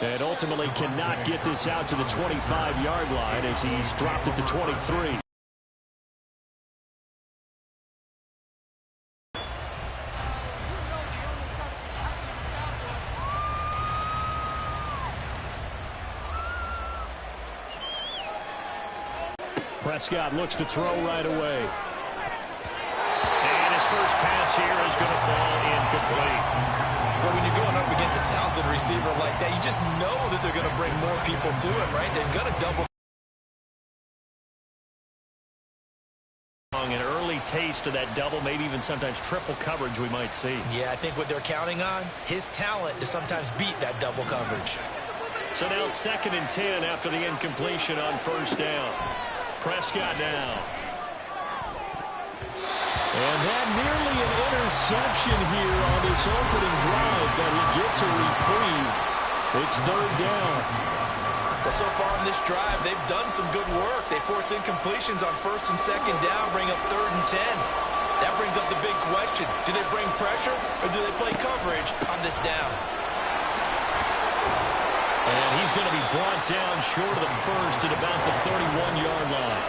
And ultimately cannot get this out to the 25-yard line as he's dropped at the 23. Prescott looks to throw right away. And his first pass here is going to fall incomplete. Well, when you're going up against a talented receiver like that, you just know that they're going to bring more people to him, right? They've got to double. An early taste of that double, maybe even sometimes triple coverage we might see. Yeah, I think what they're counting on, his talent to sometimes beat that double coverage. So now 2nd and 10 after the incompletion on first down. Prescott now. And that nearly an interception here on this opening drive, but he gets a reprieve. It's 3rd down. Well, so far in this drive, they've done some good work. They force incompletions on 1st and 2nd down, bring up 3rd and 10. That brings up the big question. Do they bring pressure or do they play coverage on this down? And he's going to be brought down short of the first at about the 31-yard line.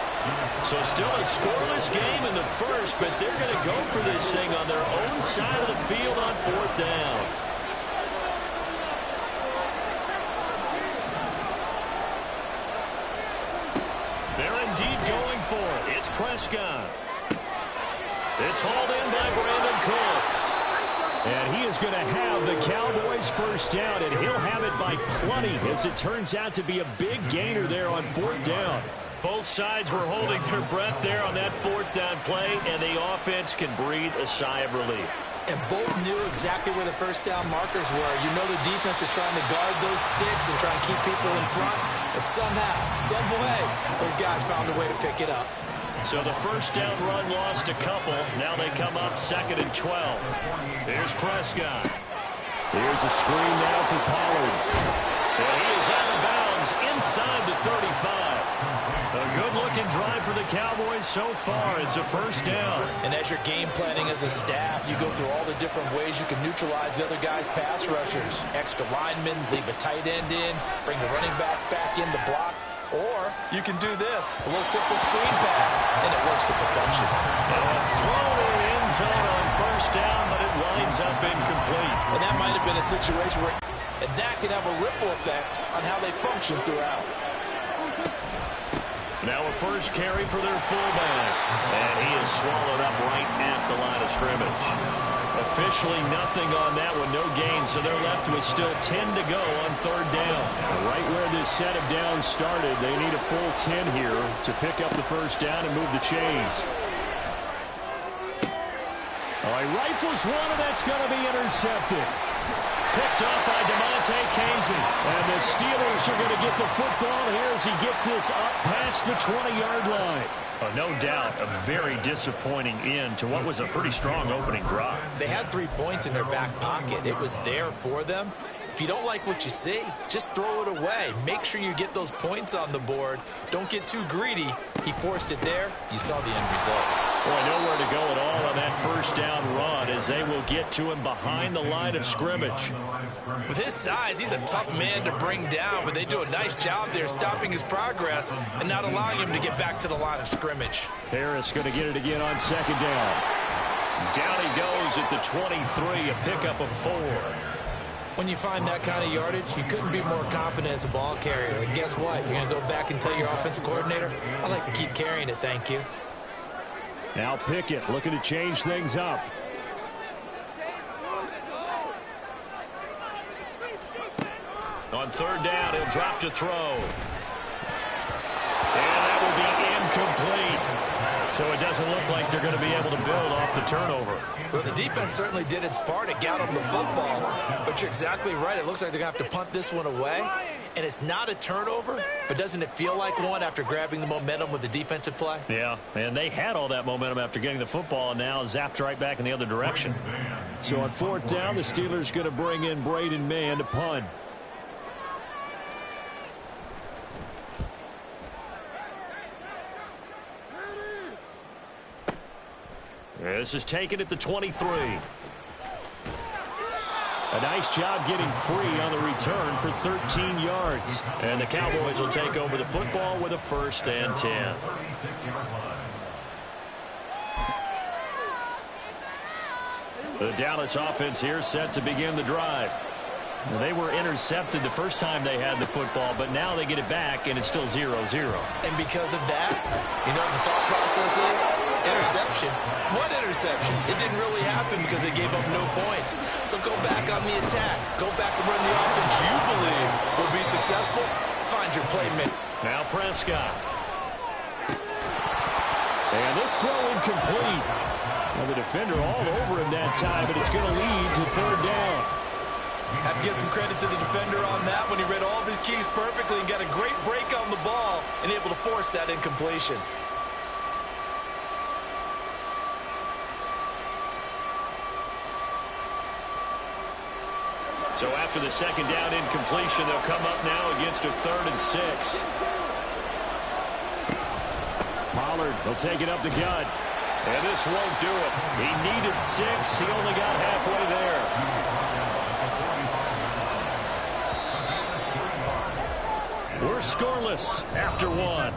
So still a scoreless game in the first, but they're going to go for this thing on their own side of the field on 4th down. They're indeed going for it. It's Prescott. It's hauled in by Brandon Cooks. And he is going to have the Cowboys first down, and he'll have it by plenty as it turns out to be a big gainer there on 4th down. Both sides were holding their breath there on that 4th down play, and the offense can breathe a sigh of relief. And both knew exactly where the first down markers were. You know the defense is trying to guard those sticks and try and keep people in front. But somehow, some way, those guys found a way to pick it up. So the first down run lost a couple. Now they come up 2nd and 12. Here's Prescott. Here's a screen now for Pollard. And he is out of bounds inside the 35. A good-looking drive for the Cowboys so far. It's a first down. And as you're game planning as a staff, you go through all the different ways you can neutralize the other guy's pass rushers. Extra linemen, leave a tight end in, bring the running backs back in to block. Or you can do this, a little simple screen pass, and it works to perfection. A throw to the end zone on first down, but it winds up incomplete. And that might have been a situation where, and that can have a ripple effect on how they function throughout. Now a first carry for their fullback, and he is swallowed up right at the line of scrimmage. Officially nothing on that one, no gain, so they're left with still 10 to go on 3rd down. Right where this set of downs started, they need a full 10 here to pick up the first down and move the chains. Oh, he rifles one, and that's going to be intercepted. Picked up by DeMonte Casey. And the Steelers are going to get the football here as he gets this up past the 20-yard line. Oh, no doubt a very disappointing end to what was a pretty strong opening drive. They had 3 points in their back pocket. It was there for them. If you don't like what you see, just throw it away. Make sure you get those points on the board. Don't get too greedy. He forced it there. You saw the end result. Boy, nowhere to go at all on that first down run as they will get to him behind the line of scrimmage. With his size, he's a tough man to bring down, but they do a nice job there stopping his progress and not allowing him to get back to the line of scrimmage. Harris going to get it again on 2nd down. Down he goes at the 23, a pickup of 4. When you find that kind of yardage, you couldn't be more confident as a ball carrier. And guess what? You're going to go back and tell your offensive coordinator, I'd like to keep carrying it, thank you. Now Pickett looking to change things up. On 3rd down, he'll drop to throw. And that will be incomplete. So it doesn't look like they're going to be able to build off the turnover. Well, the defense certainly did its part to get them the football. But you're exactly right. It looks like they're going to have to punt this one away. And it's not a turnover, but doesn't it feel like one after grabbing the momentum with the defensive play? Yeah, and they had all that momentum after getting the football and now zapped right back in the other direction. So on 4th down, the Steelers going to bring in Braden Mann to punt. This is taken at the 23. A nice job getting free on the return for 13 yards. And the Cowboys will take over the football with a 1st and 10. The Dallas offense here set to begin the drive. They were intercepted the first time they had the football, but now they get it back, and it's still 0-0. And because of that, you know what the thought process is? Interception. What interception? It didn't really happen because they gave up no points. So go back on the attack. Go back and run the offense you believe will be successful. Find your playmaker. Now Prescott. And this throw incomplete. Well, the defender all over him that time, but it's going to lead to 3rd down. Have to give some credit to the defender on that when he read all of his keys perfectly and got a great break on the ball and able to force that incompletion. So after the 2nd down incompletion, they'll come up now against a 3rd and 6. Pollard will take it up the gut. And this won't do it. He needed 6. He only got halfway there. We're scoreless after 1.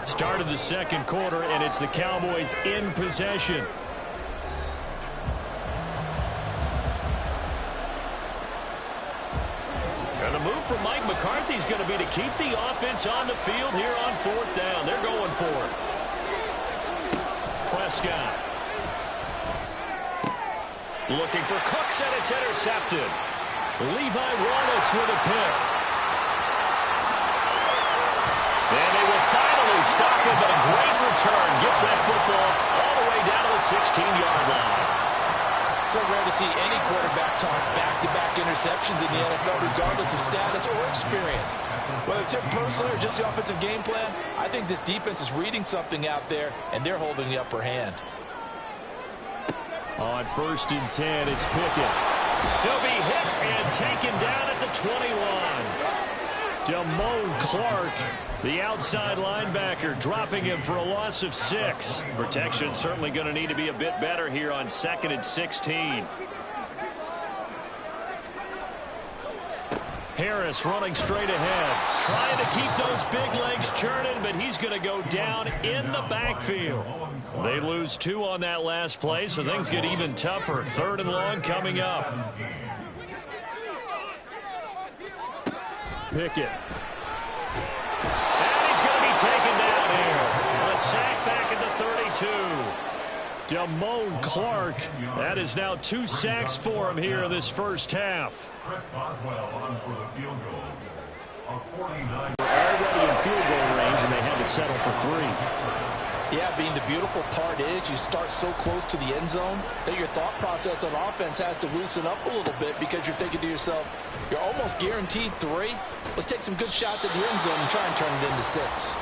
Start of the 2nd quarter, and it's the Cowboys in possession. And the move from Mike McCarthy is going to be to keep the offense on the field here on 4th down. They're going for it. Prescott. Looking for Cooks, and it's intercepted. Levi Wallace with a pick. And they will finally stop him, but a great return. Gets that football all the way down to the 16-yard line. So rare to see any quarterback toss back-to-back interceptions in the NFL, regardless of status or experience. Whether it's him personally or just the offensive game plan, I think this defense is reading something out there, and they're holding the upper hand. On 1st and 10, it's Pickett. He'll be hit and taken down at the 21. Damone Clark, the outside linebacker, dropping him for a loss of 6. Protection certainly going to need to be a bit better here on 2nd and 16. Harris running straight ahead, trying to keep those big legs churning, but he's going to go down in the backfield. They lose 2 on that last play, so things get even tougher. 3rd and long coming up. Pickett. And he's going to be taken down here. A sack back at the 32. Damone Clark. That is now 2 sacks for him here in this first half. Already in field goal range, and they had to settle for 3. Yeah, being the beautiful part is you start so close to the end zone that your thought process on offense has to loosen up a little bit because you're thinking to yourself, you're almost guaranteed 3. Let's take some good shots at the end zone and try and turn it into 6.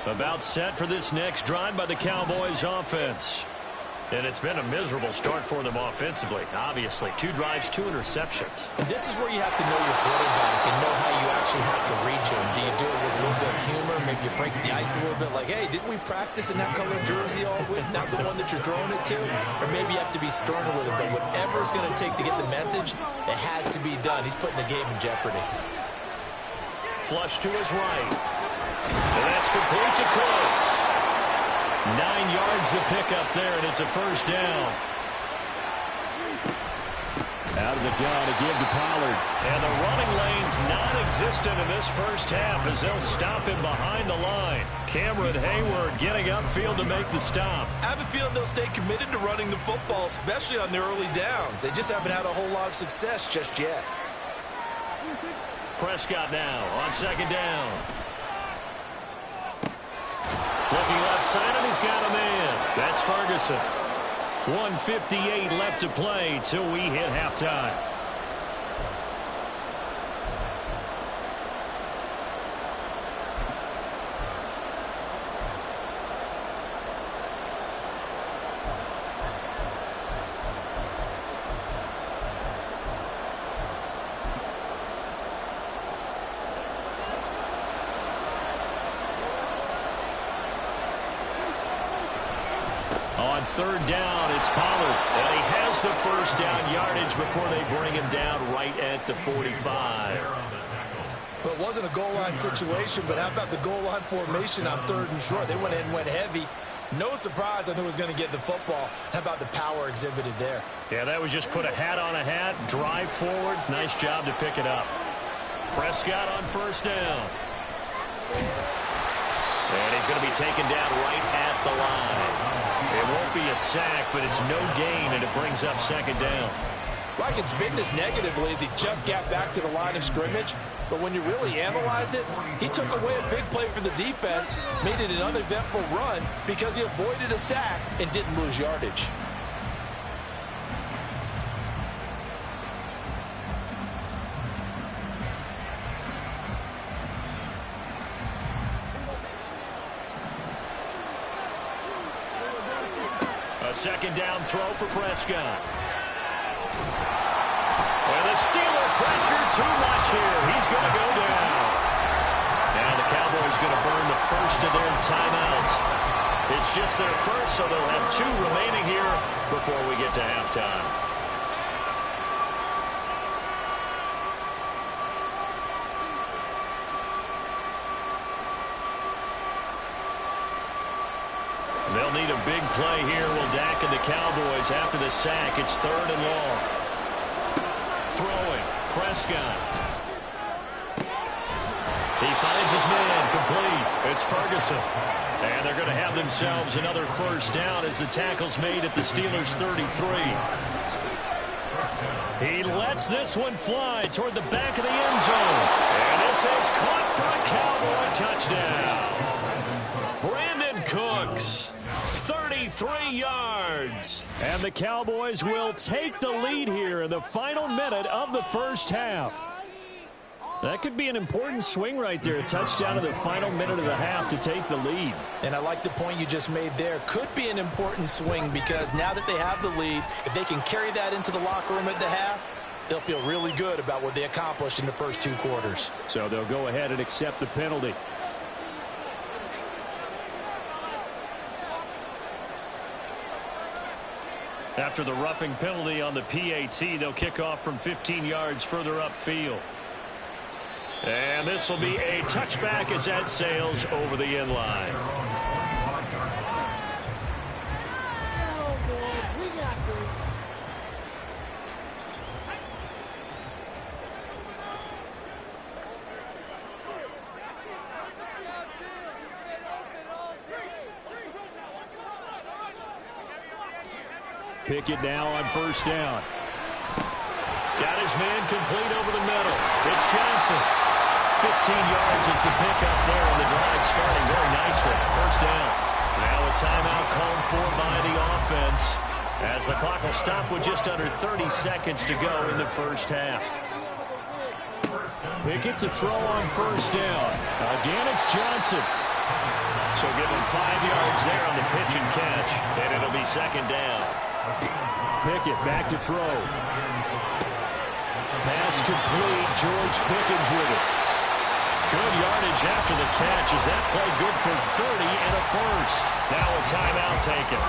About set for this next drive by the Cowboys offense. And it's been a miserable start for them offensively. Obviously, 2 drives, 2 interceptions. And this is where you have to know your quarterback and know how you actually have to reach him. Do you do it with a little bit of humor? Maybe you break the ice a little bit like, hey, didn't we practice in that color jersey all week? Not the one that you're throwing it to? Or maybe you have to be sterner with it. But whatever it's going to take to get the message, it has to be done. He's putting the game in jeopardy. Flush to his right. And that's complete to Cooks. 9 yards to pick up there, and it's a 1st down. Out of the gun to give to Pollard. And the running lane's non-existent in this first half as they'll stop him behind the line. Cameron Hayward getting upfield to make the stop. I have a feeling they'll stay committed to running the football, especially on their early downs. They just haven't had a whole lot of success just yet. Prescott now on 2nd down. Looking left side, and he's got a man. That's Ferguson. 1:58 left to play till we hit halftime. On third down, it's Pollard. And he has the first down yardage before they bring him down right at the 45. Well, it wasn't a goal line situation, but how about the goal line formation on third and short? They went in and went heavy. No surprise on who was going to get the football. How about the power exhibited there? Yeah, that was just put a hat on a hat, drive forward. Nice job to pick it up. Prescott on first down. And he's going to be taken down right at the line. It won't be a sack, but it's no gain, and it brings up second down. Like it's been as negatively as he just got back to the line of scrimmage. But when you really analyze it, he took away a big play for the defense, made it an uneventful run because he avoided a sack and didn't lose yardage. A second down throw for Prescott. And the Steeler pressure too much here. He's going to go down. Now the Cowboys going to burn the first of their timeouts. It's just their first, so they'll have 2 remaining here before we get to halftime. They'll need a big play here. Will Dak and the Cowboys after the sack. It's third and long. Throwing. Prescott. He finds his man. Complete. It's Ferguson. And they're going to have themselves another first down as the tackle's made at the Steelers' 33. He lets this one fly toward the back of the end zone. And this is caught for a Cowboy touchdown. Brandon Cooks. 33 yards. And the Cowboys will take the lead here in the final minute of the first half. That could be an important swing right there. A touchdown in the final minute of the half to take the lead. And I like the point you just made there. Could be an important swing because now that they have the lead, if they can carry that into the locker room at the half, they'll feel really good about what they accomplished in the first 2 quarters. So they'll go ahead and accept the penalty. After the roughing penalty on the PAT, they'll kick off from 15 yards further upfield. And this will be a touchback as that sails over the end line. Pickett now on first down. Got his man complete over the middle. It's Johnson. 15 yards is the pickup there, and the drive starting very nicely. First down. Now a timeout called for by the offense as the clock will stop with just under 30 seconds to go in the first half. Pickett to throw on first down. Again, it's Johnson. So give him 5 yards there on the pitch and catch, and it'll be second down. Pickett back to throw. Pass complete. George Pickens with it. Good yardage after the catch. Is that play good for 30 and a first? Now a timeout taken.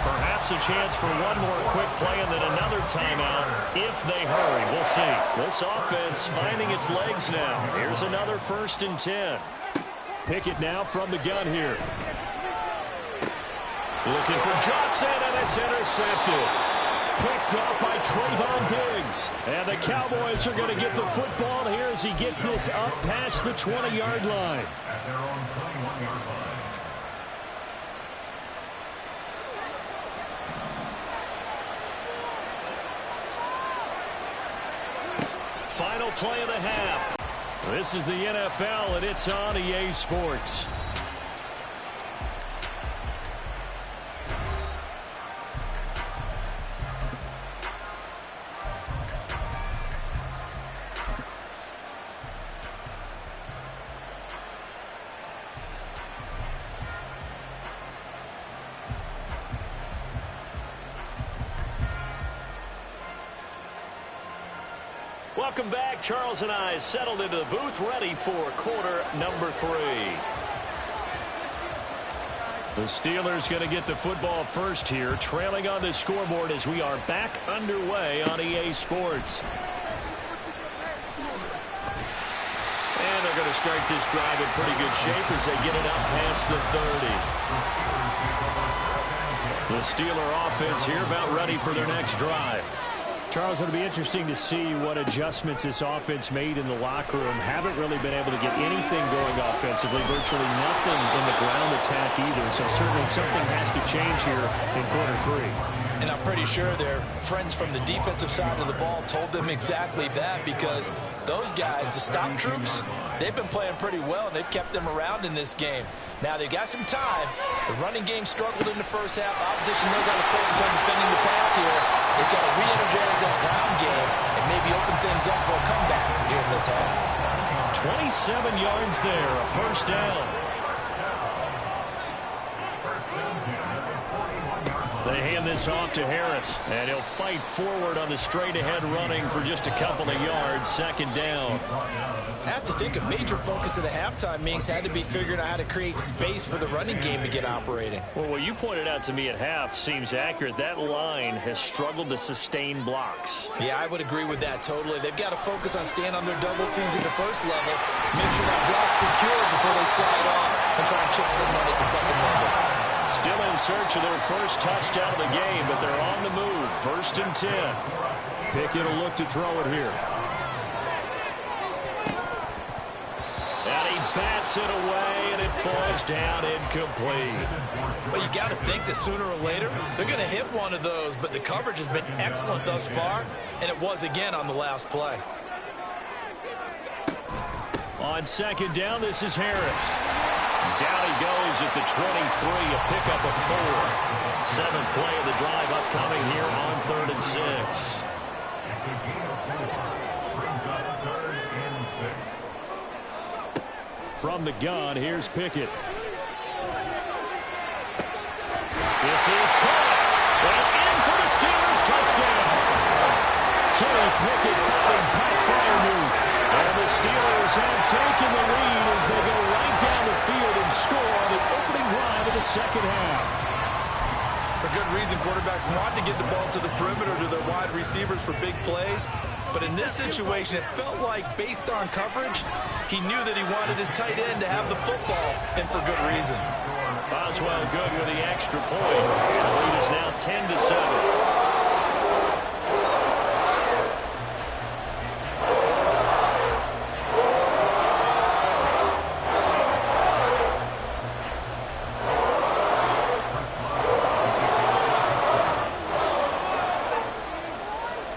Perhaps a chance for one more quick play and then another timeout if they hurry. We'll see. This offense finding its legs now. Here's another 1st and 10. Pickett now from the gun here. Looking for Johnson, and it's intercepted. Picked up by Trayvon Diggs. And the Cowboys are going to get the football here as he gets this up past the 20-yard line. At their own 21-yard line. Final play of the half. This is the NFL, and it's on EA Sports. Welcome back. Charles and I settled into the booth, ready for quarter number 3. The Steelers going to get the football first here, trailing on the scoreboard as we are back underway on EA Sports. And they're going to start this drive in pretty good shape as they get it out past the 30. The Steeler offense here about ready for their next drive. Charles, it'll be interesting to see what adjustments this offense made in the locker room. Haven't really been able to get anything going offensively, virtually nothing in the ground attack either. So certainly something has to change here in quarter three. And I'm pretty sure their friends from the defensive side of the ball told them exactly that, because those guys, the stop troops, they've been playing pretty well, and they've kept them around in this game. Now, they've got some time. The running game struggled in the first half. Opposition knows how to focus on defending the pass here. They've got to re-energize that ground game and maybe open things up for a comeback here in this half. 27 yards there, a first down. They hand this off to Harris, and he'll fight forward on the straight-ahead running for just a couple of yards, second down. I have to think a major focus of the halftime meetings had to be figuring out how to create space for the running game to get operating. Well, what you pointed out to me at half seems accurate. That line has struggled to sustain blocks. Yeah, I would agree with that totally. They've got to focus on staying on their double teams at the first level, make sure that block's secure before they slide off and try and chip someone at the second level. Still in search of their first touchdown of the game, but they're on the move. First and 10. Pickett will look to throw it here. And he bats it away, and it falls down incomplete. Well, you got to think that sooner or later they're going to hit one of those, but the coverage has been excellent thus far, and it was again on the last play. On second down, this is Harris. Down he goes at the 23, a pickup of 4. Seventh play of the drive upcoming here on 3rd and 6. From the gun, here's Pickett. This is caught. And in for the Steelers touchdown. Kenny Pickett fighting Pat Fryermuth. And the Steelers have taken the lead as they go right down the field and score on the opening drive of the second half. For good reason, quarterbacks want to get the ball to the perimeter to their wide receivers for big plays. But in this situation, it felt like, based on coverage, he knew that he wanted his tight end to have the football, and for good reason. Boswell good with the extra point. The lead is now 10-7.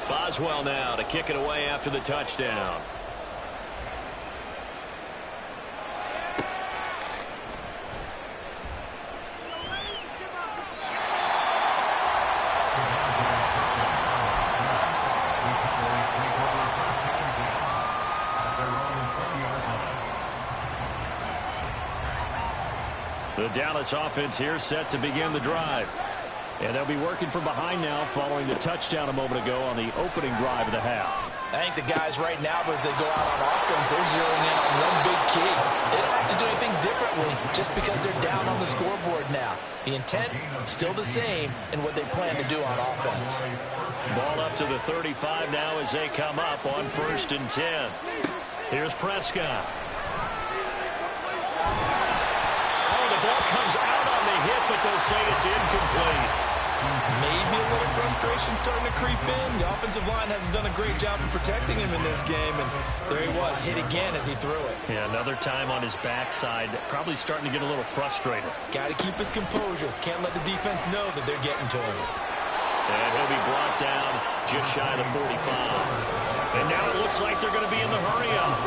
Boswell now to kick it away after the touchdown. The Dallas offense here set to begin the drive. And they'll be working from behind now following the touchdown a moment ago on the opening drive of the half. I think the guys right now, as they go out on offense, they're zeroing in on one big key. They don't have to do anything differently just because they're down on the scoreboard now. The intent, still the same in what they plan to do on offense. Ball up to the 35 now as they come up on 1st and 10. Here's Prescott. Oh, the ball comes out on the hit, but they'll say it's incomplete. Maybe a little frustration starting to creep in. The offensive line hasn't done a great job of protecting him in this game, and there he was, hit again as he threw it. Yeah, another time on his backside, probably starting to get a little frustrated. Got to keep his composure. Can't let the defense know that they're getting to him. And he'll be brought down just shy of the 45. And now it looks like they're going to be in the hurry-up.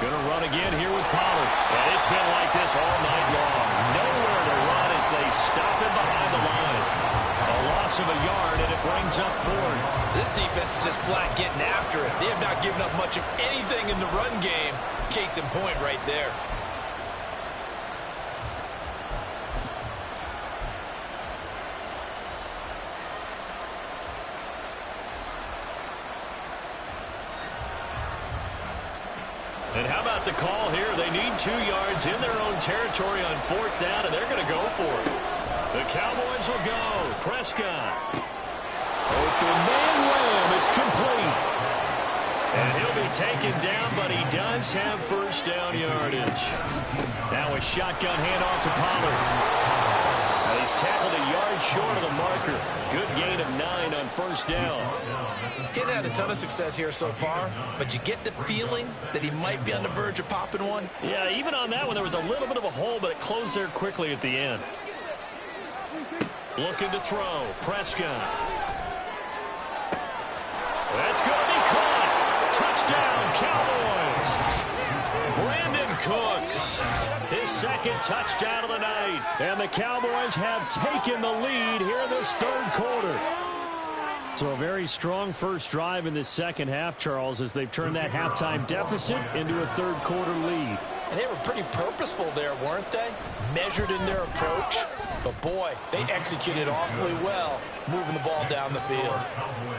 Going to run again here with Pollard. And it's been like this all night long. Nowhere to run as they stop him behind the line. A loss of a yard, and it brings up 4th. This defense is just flat getting after it. They have not given up much of anything in the run game. Case in point right there. And how about the call here? They need 2 yards in their own territory on 4th down, and they're going to go for it. The Cowboys will go. Prescott. Open man wham. It's complete. And he'll be taken down, but he does have first down yardage. Now a shotgun handoff to Pollard. He's tackled a yard short of the marker. Good gain of 9 on first down. He hadn't had a ton of success here so far, but you get the feeling that he might be on the verge of popping one. Yeah, even on that one, there was a little bit of a hole, but it closed there quickly at the end. Looking to throw. Prescott. That's going to be caught. Touchdown, Cowboys. Brandon Cooks. His second touchdown of the night. And the Cowboys have taken the lead here in this 3rd quarter. So a very strong first drive in this second half, Charles, as they've turned that halftime deficit into a 3rd quarter lead. And they were pretty purposeful there, weren't they? Measured in their approach. But, boy, they executed awfully well, moving the ball down the field.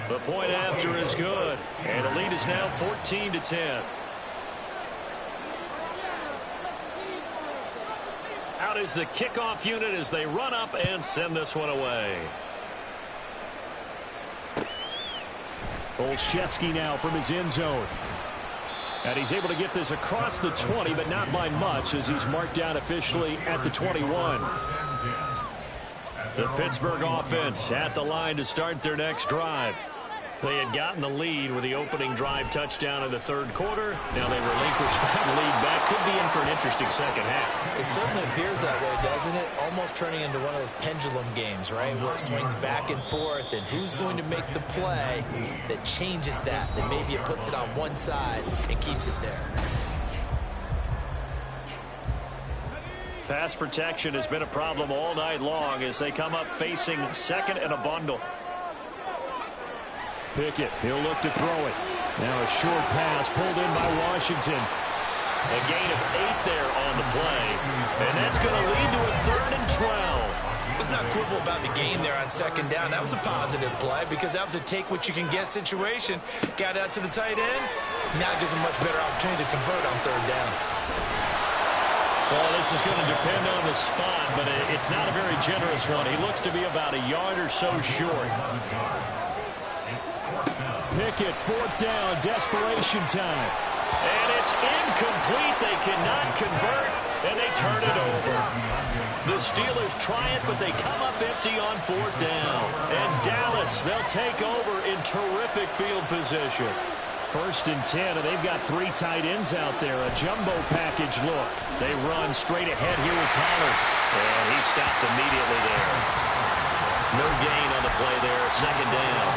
The point after is good. And the lead is now 14-10. Out is the kickoff unit as they run up and send this one away. Olszewski now from his end zone. And he's able to get this across the 20, but not by much, as he's marked down officially at the 21. The Pittsburgh offense at the line to start their next drive. They had gotten the lead with the opening drive touchdown in the 3rd quarter. Now they relinquish that lead back. Could be in for an interesting second half. It certainly appears that way, doesn't it? Almost turning into one of those pendulum games, right? Where it swings back and forth, and who's going to make the play that changes that maybe it puts it on one side and keeps it there. Pass protection has been a problem all night long as they come up facing second and a bundle. Pickett, he'll look to throw it. Now a short pass pulled in by Washington. A gain of 8 there on the play. And that's going to lead to a 3rd and 12. Let's not quibble about the gain there on 2nd down. That was a positive play because that was a take-what-you-can-get situation. Got out to the tight end. Now gives him a much better opportunity to convert on 3rd down. Well, this is going to depend on the spot, but it's not a very generous one. He looks to be about a yard or so short. Pickett, 4th down, desperation time. And it's incomplete. They cannot convert, and they turn it over. The Steelers try it, but they come up empty on 4th down. And Dallas, they'll take over in terrific field position. 1st and 10, and they've got 3 tight ends out there. A jumbo package look. They run straight ahead here with Pollard. And he stopped immediately there. No gain on the play there. 2nd down.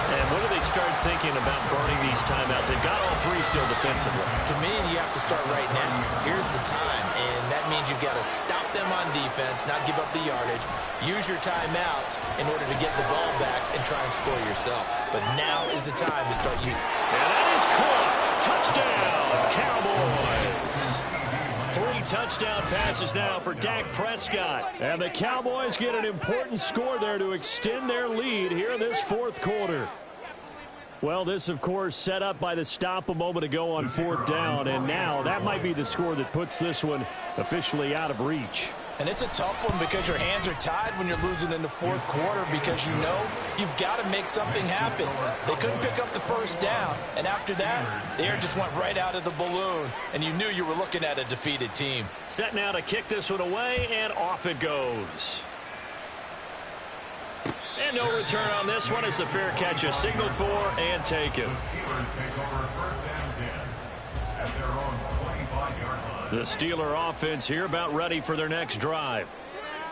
And when do they start thinking about burning these timeouts? They've got all 3 still defensively. To me, you have to start right now. Here's the time, and that means you've got to stop them on defense, not give up the yardage. Use your timeouts in order to get the ball back and try and score yourself. But now is the time to start using. And that is caught. Touchdown, Cowboys. 3 touchdown passes now for Dak Prescott. And the Cowboys get an important score there to extend their lead here in this 4th quarter. Well, this, of course, set up by the stop a moment ago on 4th down. And now that might be the score that puts this one officially out of reach. And it's a tough one because your hands are tied when you're losing in the 4th quarter because you know you've got to make something happen. They couldn't pick up the 1st down, and after that, the air just went right out of the balloon, and you knew you were looking at a defeated team. Set now to kick this one away, and off it goes. And no return on this one as the fair catch is signaled for and taken. The Steeler offense here about ready for their next drive.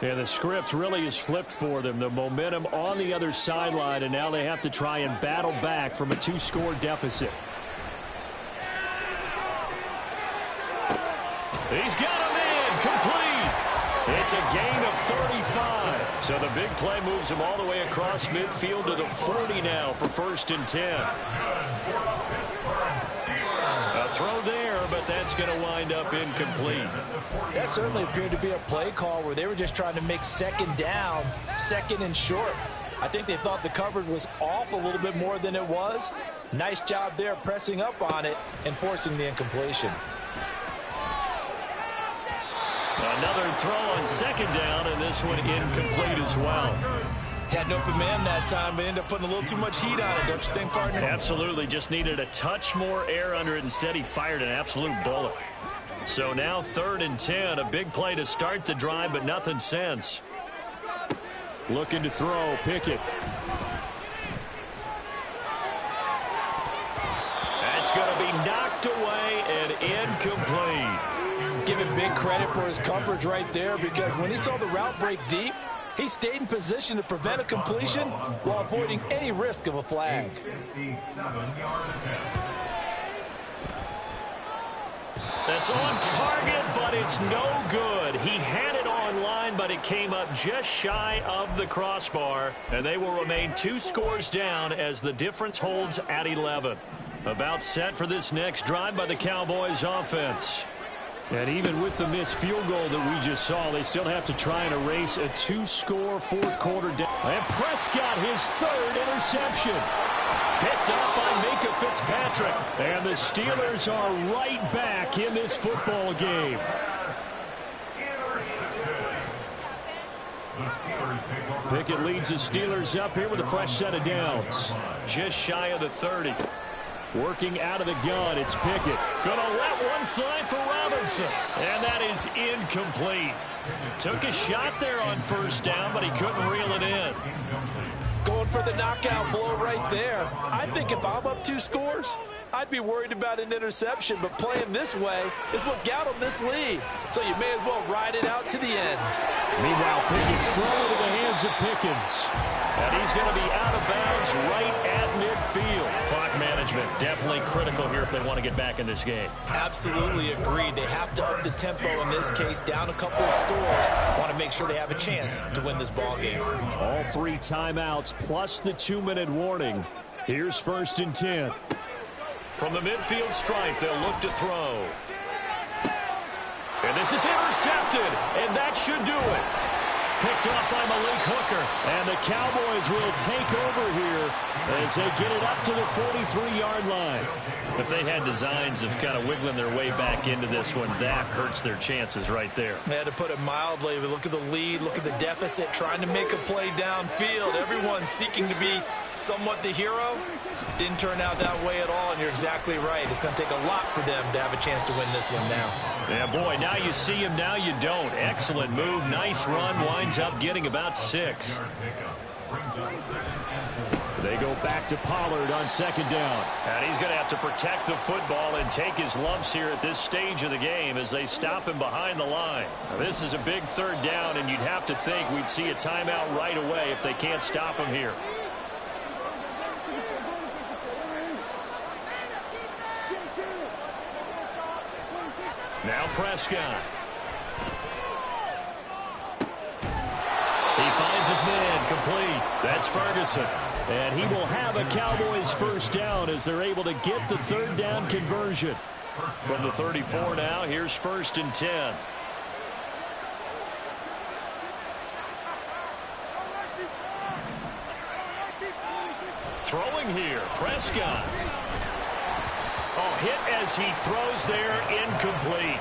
And the script really is flipped for them. The momentum on the other sideline, and now they have to try and battle back from a 2-score deficit. He's got him in, complete. It's a gain of 35. So the big play moves him all the way across midfield to the 40 now for 1st and 10. A throw there, but that's going to wind up incomplete. That certainly appeared to be a play call where they were just trying to make 2nd down, 2nd and short. I think they thought the coverage was off a little bit more than it was. Nice job there pressing up on it and forcing the incompletion. Another throw on second down, and this one incomplete as well. Had an open man that time, but ended up putting a little too much heat on it, don't you think, partner? Absolutely. Just needed a touch more air under it. Instead, he fired an absolute bullet. So now 3rd and 10. A big play to start the drive, but nothing since. Looking to throw. Pickett. That's going to be knocked away and incomplete. Give him big credit for his coverage right there, because when he saw the route break deep, he stayed in position to prevent a completion while avoiding any risk of a flag. That's on target, but it's no good. He had it on line, but it came up just shy of the crossbar, and they will remain 2 scores down as the difference holds at 11. About set for this next drive by the Cowboys offense. And even with the missed field goal that we just saw, they still have to try and erase a 2-score 4th quarter down. And Prescott, his 3rd interception. Picked up by Minka Fitzpatrick. And the Steelers are right back in this football game. Pickett leads the Steelers up here with a fresh set of downs. Just shy of the 30. Working out of the gun, it's Pickett. Gonna let one fly for Robinson. And that is incomplete. Took a shot there on 1st down, but he couldn't reel it in. Going for the knockout blow right there. I think if I'm up 2 scores, I'd be worried about an interception, but playing this way is what got him this lead. So you may as well ride it out to the end. Meanwhile, Pickett's thrown into the hands of Pickens. And he's going to be out of bounds right at midfield. Clock management definitely critical here if they want to get back in this game. Absolutely agreed. They have to up the tempo in this case, down a couple of scores. Want to make sure they have a chance to win this ball game. All 3 timeouts plus the 2-minute warning. Here's 1st and 10. From the midfield stripe, they'll look to throw. And this is intercepted, and that should do it. Picked up by Malik Hooker. And the Cowboys will take over here as they get it up to the 43-yard line. If they had designs of kind of wiggling their way back into this one, that hurts their chances right there. They had to put it mildly. Look at the lead, look at the deficit, trying to make a play downfield. Everyone seeking to be somewhat the hero. Didn't turn out that way at all, and you're exactly right. It's going to take a lot for them to have a chance to win this one now. Yeah, boy, now you see him, now you don't. Excellent move, nice run, winds up getting about 6. They go back to Pollard on 2nd down. And he's going to have to protect the football and take his lumps here at this stage of the game as they stop him behind the line. Now, this is a big 3rd down, and you'd have to think we'd see a timeout right away if they can't stop him here. Now Prescott. He finds his man complete. That's Ferguson. And he will have a Cowboys 1st down as they're able to get the 3rd down conversion. From the 34 now, here's 1st and 10. Throwing here, Prescott. Oh, hit as he throws there, incomplete.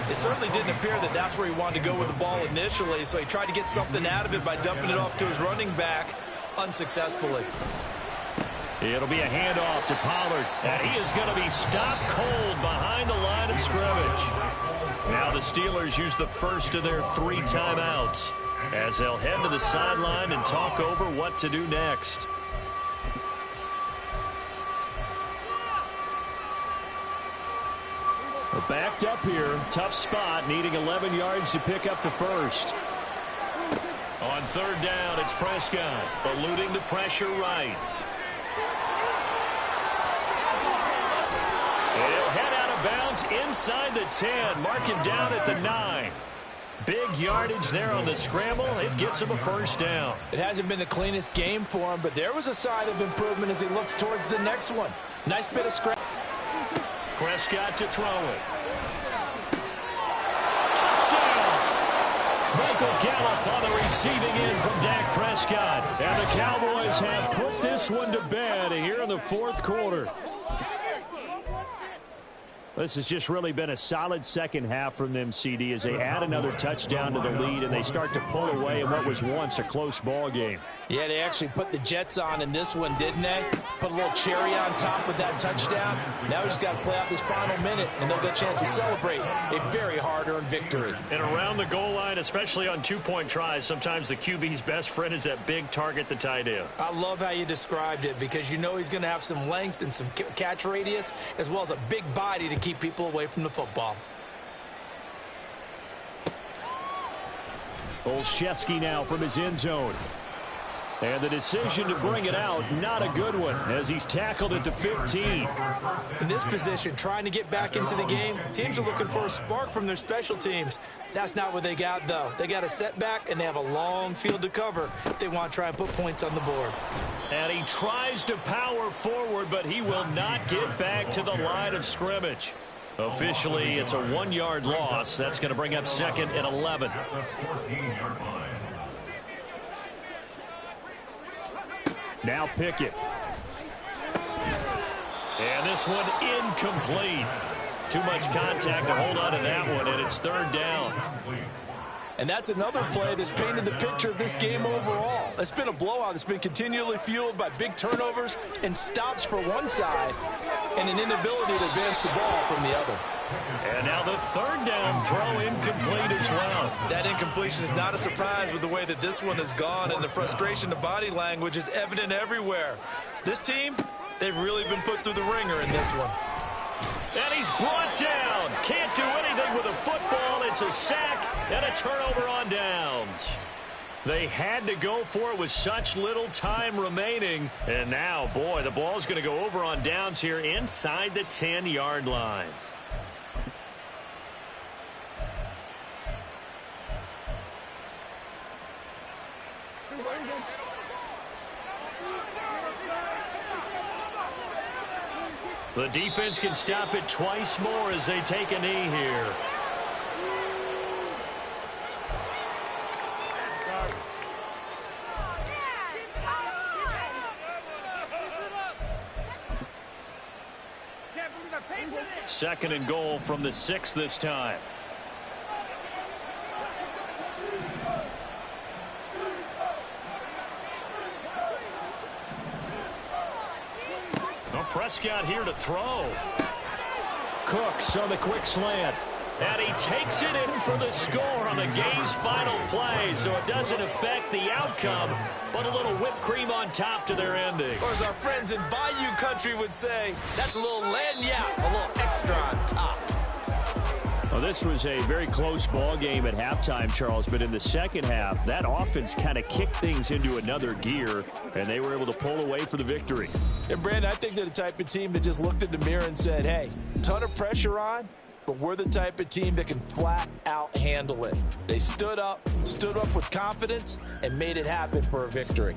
It certainly didn't appear that that's where he wanted to go with the ball initially, so he tried to get something out of it by dumping it off to his running back unsuccessfully. It'll be a handoff to Pollard, and he is going to be stopped cold behind the line of scrimmage. Now the Steelers use the first of their 3 timeouts as they'll head to the sideline and talk over what to do next. We're backed up here. Tough spot, needing 11 yards to pick up the 1st. On 3rd down, it's Prescott, eluding the pressure right. And he'll head out of bounds inside the 10. Mark him down at the 9. Big yardage there on the scramble. It gets him a 1st down. It hasn't been the cleanest game for him, but there was a sign of improvement as he looks towards the next one. Nice bit of scramble. Prescott to throw it. Touchdown! Michael Gallup on the receiving end from Dak Prescott. And the Cowboys have put this one to bed here in the fourth quarter. This has just really been a solid second half from them, CD, as they add another touchdown to the lead and they start to pull away in what was once a close ball game. Yeah, they actually put the Jets on in this one, didn't they? Put a little cherry on top with that touchdown. Now we just got to play out this final minute, and they'll get a chance to celebrate a very hard-earned victory. And around the goal line, especially on two-point tries, sometimes the QB's best friend is that big target, the tight end. I love how you described it because you know he's going to have some length and some catch radius as well as a big body to keep people away from the football. Olszewski now from his end zone. And the decision to bring it out, not a good one, as he's tackled at the 15. In this position, trying to get back into the game, teams are looking for a spark from their special teams. That's not what they got, though. They got a setback, and they have a long field to cover if they want to try and put points on the board. And he tries to power forward, but he will not get back to the line of scrimmage. Officially, it's a 1-yard loss. That's going to bring up second and 11. At the 14-yard line. Now Pickett. And this one incomplete. Too much contact to hold on to that one, and it's third down. And that's another play that's painted the picture of this game overall. It's been a blowout. It's been continually fueled by big turnovers and stops for one side and an inability to advance the ball from the other. And now the third down throw incomplete as well. That incompletion is not a surprise with the way that this one has gone, and the frustration, the body language is evident everywhere. This team, they've really been put through the ringer in this one. And he's brought down. Can't do anything with a football. It's a sack and a turnover on downs. They had to go for it with such little time remaining. And now, boy, the ball's going to go over on downs here inside the 10-yard line. The defense can stop it twice more as they take a knee here. Second and goal from the 6 this time. Prescott here to throw. Cooks on the quick slant. And he takes it in for the score on the game's final play, so it doesn't affect the outcome, but a little whipped cream on top to their ending. Or as our friends in Bayou Country would say, that's a little lagniappe, a little extra on top. Well, this was a very close ball game at halftime, Charles, but in the second half, that offense kind of kicked things into another gear, and they were able to pull away for the victory. And, Brandon, I think they're the type of team that just looked in the mirror and said, hey, ton of pressure on, but we're the type of team that can flat out handle it. They stood up with confidence, and made it happen for a victory.